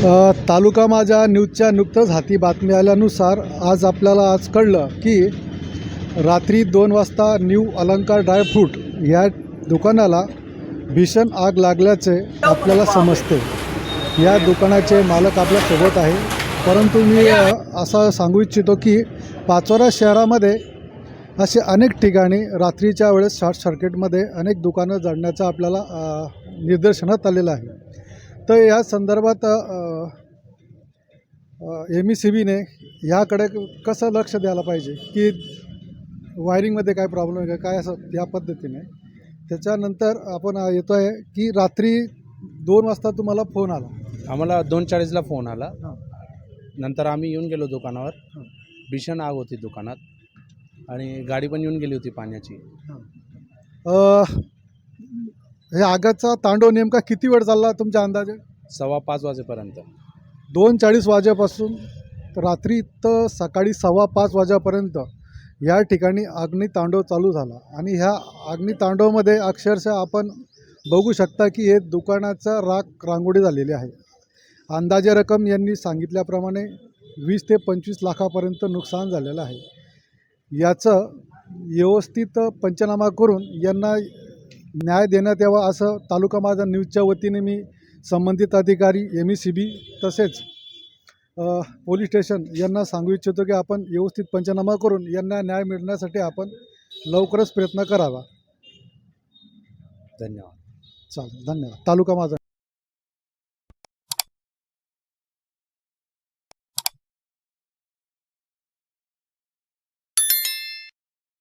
तालुका माझा न्यूजच्या नुकतंच हाती बातमी आल्यानुसार आज कळलं की रात्री 2 वाजता न्यू अलंकार ड्रायफ्रूट या दुकानाला भीषण आग लागल्याचे आपल्याला समजते। या दुकानाचे मालक आपल्यासोबत आहे, परंतु मी असं सांगू इच्छितो की पाचोरा शहरामध्ये असे अनेक ठिकाणी रात्रीच्या वेळेस शॉर्ट सर्किटमध्ये अनेक दुकानं जळण्याचं आपल्याला निदर्शनात आलेलं आहे। तर या संदर्भात MECBने याकडे कसं लक्ष द्यायला पाहिजे की वायरिंगमध्ये काय प्रॉब्लेम आहे का काय, असं या पद्धतीने। त्याच्यानंतर आपण येतो आहे की रात्री 2 वाजता तुम्हाला फोन आला, आम्हाला 2:40ला फोन आला। नंतर आम्ही येऊन गेलो दुकानावर। भीषण आग होती दुकानात आणि गाडी पण येऊन गेली होती पाण्याची। हे आगाचा तांडव नेमका किती वेळ चालला तुमच्या अंदाजे? 5:15 वाजेपर्यंत। 2:40 वाजेपासून रात्री तर सकाळी 5:15 वाजेपर्यंत या ठिकाणी अग्नितांडव चालू झाला। आणि ह्या अग्नितांडवमध्ये अक्षरशः आपण बघू शकता की हे दुकानाचा रांगोळी झालेली आहे। अंदाजे रक्कम यांनी सांगितल्याप्रमाणे 20 ते 25 लाखापर्यंत नुकसान झालेलं आहे। याचं व्यवस्थित पंचनामा करून यांना न्याय देण्यात यावा असं तालुका माझा न्यूजच्या वतीने मी संबंधित अधिकारी MECB तसेच पोलीस स्टेशन यांना सांगू इच्छितो की आपण व्यवस्थित पंचनामा करून यांना न्याय मिळण्यासाठी आपण लवकरच प्रयत्न करावा। धन्यवाद। चालेल, धन्यवाद। तालुका माझा